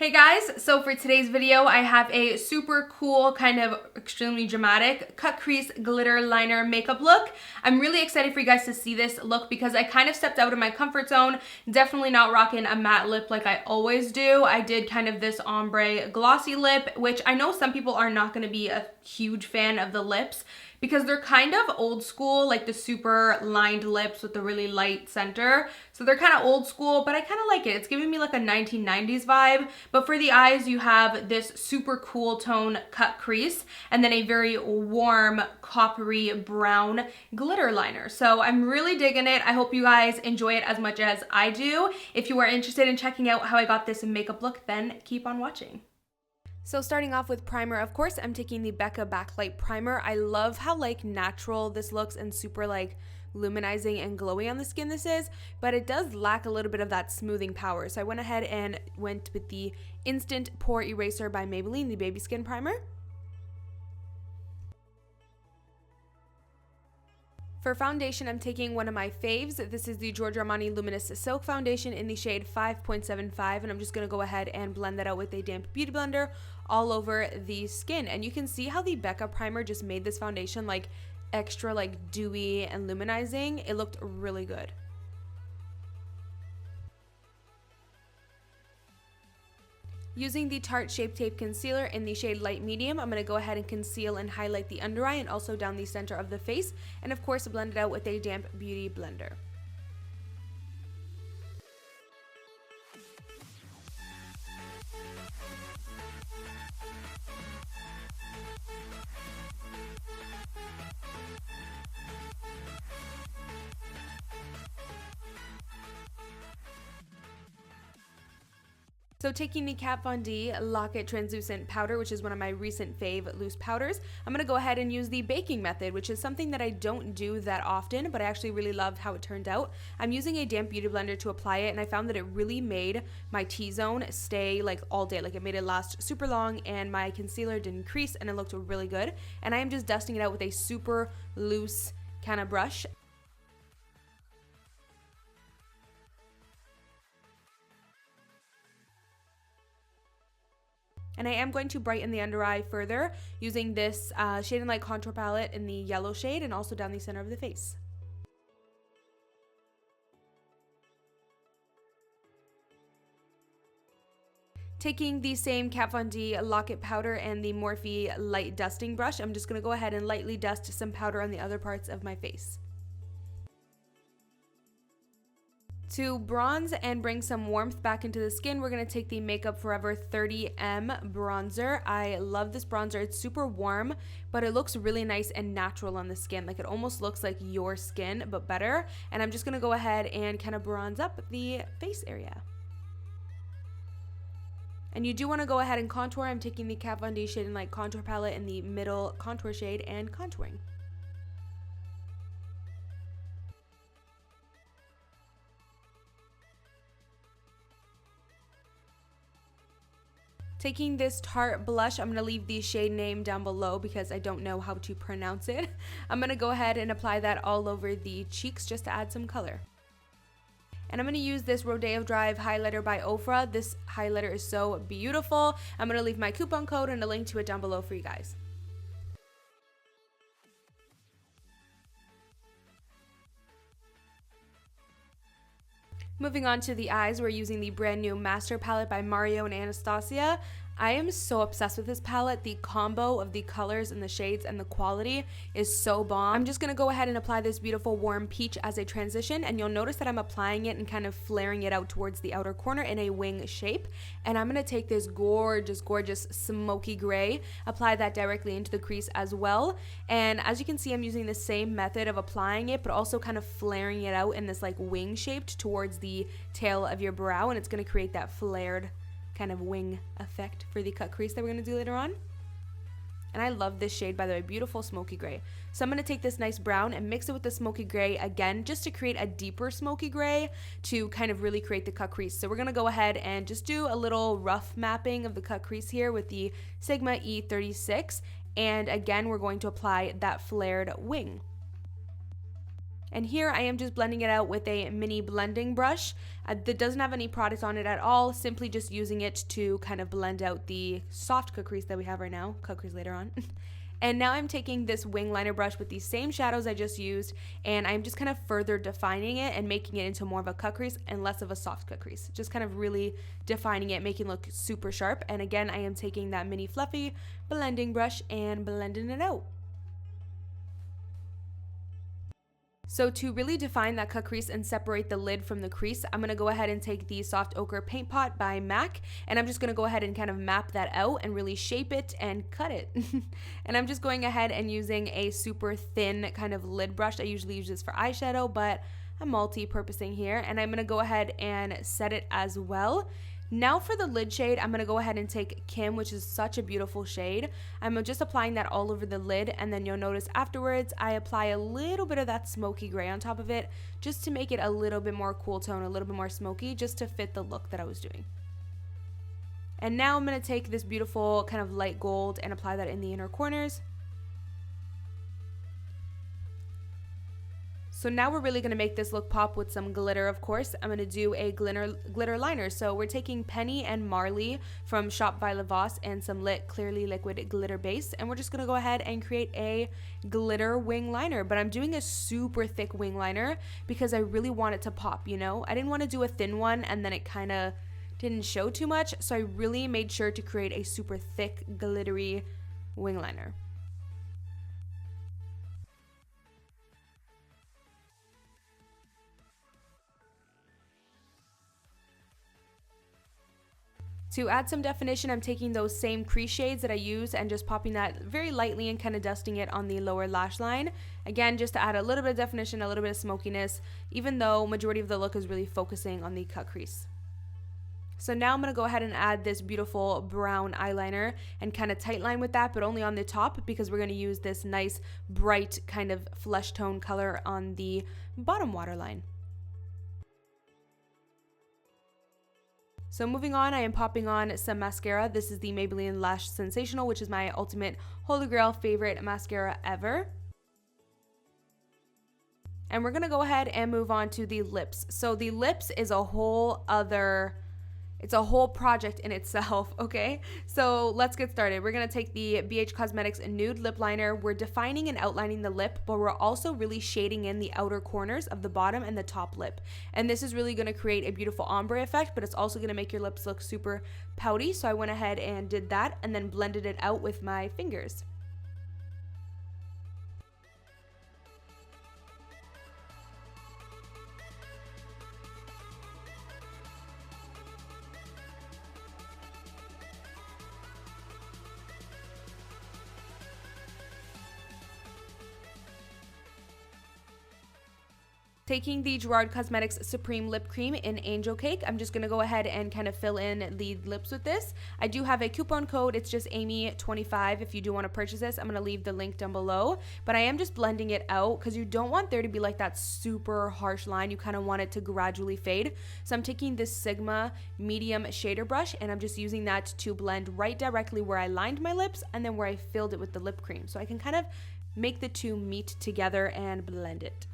Hey guys, so for today's video, I have a super cool, kind of extremely dramatic cut crease glitter liner makeup look. I'm really excited for you guys to see this look because I kind of stepped out of my comfort zone. Definitely not rocking a matte lip like I always do. I did kind of this ombre glossy lip, which I know some people are not going to be a huge fan of the lips because they're kind of old school, like the super lined lips with the really light center. So they're kind of old school, but I kind of like it. It's giving me like a 1990s vibe. But for the eyes, you have this super cool tone cut crease and then a very warm coppery brown glitter liner. So I'm really digging it. I hope you guys enjoy it as much as I do. If you are interested in checking out how I got this makeup look, then keep on watching. So starting off with primer, of course, I'm taking the Becca Backlight Primer. I love how like natural this looks and super like luminizing and glowy on the skin this is, but it does lack a little bit of that smoothing power. So I went ahead and went with the Instant Pore Eraser by Maybelline, the Baby Skin Primer. For foundation, I'm taking one of my faves. This is the Giorgio Armani Luminous Silk Foundation in the shade 5.75, and I'm just going to go ahead and blend that out with a damp beauty blender all over the skin. And you can see how the Becca primer just made this foundation like extra like dewy and luminizing. It looked really good. Using the Tarte Shape Tape Concealer in the shade Light Medium, I'm going to go ahead and conceal and highlight the under eye and also down the center of the face, and of course blend it out with a damp beauty blender. So taking the Kat Von D Lock It Translucent Powder, which is one of my recent fave loose powders, I'm going to go ahead and use the baking method, which is something that I don't do that often, but I actually really loved how it turned out. I'm using a damp beauty blender to apply it, and I found that it really made my T-zone stay like all day. Like it made it last super long, and my concealer didn't crease, and it looked really good. And I am just dusting it out with a super loose kind of brush. And I am going to brighten the under eye further using this Shade and Light contour palette in the yellow shade and also down the center of the face. Taking the same Kat Von D Lock It powder and the Morphe light dusting brush, I'm just going to go ahead and lightly dust some powder on the other parts of my face. To bronze and bring some warmth back into the skin, we're going to take the Makeup Forever 30M bronzer. I love this bronzer. It's super warm, but it looks really nice and natural on the skin. Like it almost looks like your skin, but better. And I'm just going to go ahead and kind of bronze up the face area. And you do want to go ahead and contour. I'm taking the Kat Von D Shade and Light contour palette in the middle contour shade and contouring. Taking this Tarte blush, I'm going to leave the shade name down below because I don't know how to pronounce it. I'm going to go ahead and apply that all over the cheeks just to add some color. And I'm going to use this Rodeo Drive highlighter by Ochre. This highlighter is so beautiful. I'm going to leave my coupon code and a link to it down below for you guys. Moving on to the eyes, we're using the brand new Master palette by Mario and Anastasia. I am so obsessed with this palette. The combo of the colors and the shades and the quality is so bomb. I'm just going to go ahead and apply this beautiful warm peach as a transition, and you'll notice that I'm applying it and kind of flaring it out towards the outer corner in a wing shape. And I'm going to take this gorgeous, gorgeous smoky gray, apply that directly into the crease as well. And as you can see, I'm using the same method of applying it, but also kind of flaring it out in this like wing shaped towards the tail of your brow, and it's going to create that flared kind of wing effect for the cut crease that we're going to do later on. And I love this shade, by the way, beautiful smoky gray. So I'm going to take this nice brown and mix it with the smoky gray again, just to create a deeper smoky gray to kind of really create the cut crease. So we're going to go ahead and just do a little rough mapping of the cut crease here with the Sigma E36. And again, we're going to apply that flared wing. And here I am just blending it out with a mini blending brush that doesn't have any product on it at all, simply just using it to kind of blend out the soft cut crease that we have right now. Cut crease later on. And now I'm taking this wing liner brush with these same shadows I just used, and I'm just kind of further defining it and making it into more of a cut crease and less of a soft cut crease. Just kind of really defining it, making it look super sharp. And again, I am taking that mini fluffy blending brush and blending it out. So to really define that cut crease and separate the lid from the crease, I'm going to go ahead and take the Soft Ochre Paint Pot by MAC, and I'm just going to go ahead and kind of map that out and really shape it and cut it. And I'm just going ahead and using a super thin kind of lid brush. I usually use this for eyeshadow, but I'm multi-purposing here, and I'm going to go ahead and set it as well. Now for the lid shade, I'm going to go ahead and take Creme, which is such a beautiful shade. I'm just applying that all over the lid, and then you'll notice afterwards I apply a little bit of that smoky gray on top of it just to make it a little bit more cool tone, a little bit more smoky, just to fit the look that I was doing. And now I'm going to take this beautiful kind of light gold and apply that in the inner corners. So now we're really going to make this look pop with some glitter, of course. I'm going to do a glitter liner. So we're taking Penny and Marley from Shop by Lavos and some Lit Clearly Liquid Glitter Base. And we're just going to go ahead and create a glitter wing liner. But I'm doing a super thick wing liner because I really want it to pop, you know? I didn't want to do a thin one and then it kind of didn't show too much. So I really made sure to create a super thick, glittery wing liner. To add some definition, I'm taking those same crease shades that I used and just popping that very lightly and kind of dusting it on the lower lash line. Again, just to add a little bit of definition, a little bit of smokiness, even though majority of the look is really focusing on the cut crease. So now I'm going to go ahead and add this beautiful brown eyeliner and kind of tight line with that, but only on the top because we're going to use this nice bright kind of flesh tone color on the bottom waterline. So moving on, I am popping on some mascara. This is the Maybelline Lash Sensational, which is my ultimate holy grail favorite mascara ever. And we're gonna go ahead and move on to the lips. So the lips is a whole other, it's a whole project in itself, okay? So let's get started. We're gonna take the BH Cosmetics Nude Lip Liner. We're defining and outlining the lip, but we're also really shading in the outer corners of the bottom and the top lip. And this is really gonna create a beautiful ombre effect, but it's also gonna make your lips look super pouty. So I went ahead and did that and then blended it out with my fingers. Taking the Gerard Cosmetics Supreme Lip Cream in Angel Cake, I'm just going to go ahead and kind of fill in the lips with this. I do have a coupon code. It's just Amy25 if you do want to purchase this. I'm going to leave the link down below. But I am just blending it out because you don't want there to be like that super harsh line. You kind of want it to gradually fade. So I'm taking this Sigma medium shader brush and I'm just using that to blend right directly where I lined my lips and then where I filled it with the lip cream. So I can kind of make the two meet together and blend it.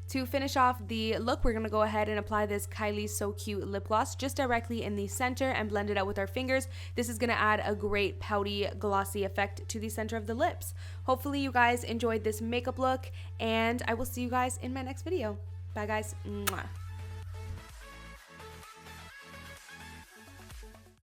To finish off the look, we're going to go ahead and apply this Kylie So Cute lip gloss just directly in the center and blend it out with our fingers. This is going to add a great pouty, glossy effect to the center of the lips. Hopefully you guys enjoyed this makeup look, and I will see you guys in my next video. Bye guys. Mwah.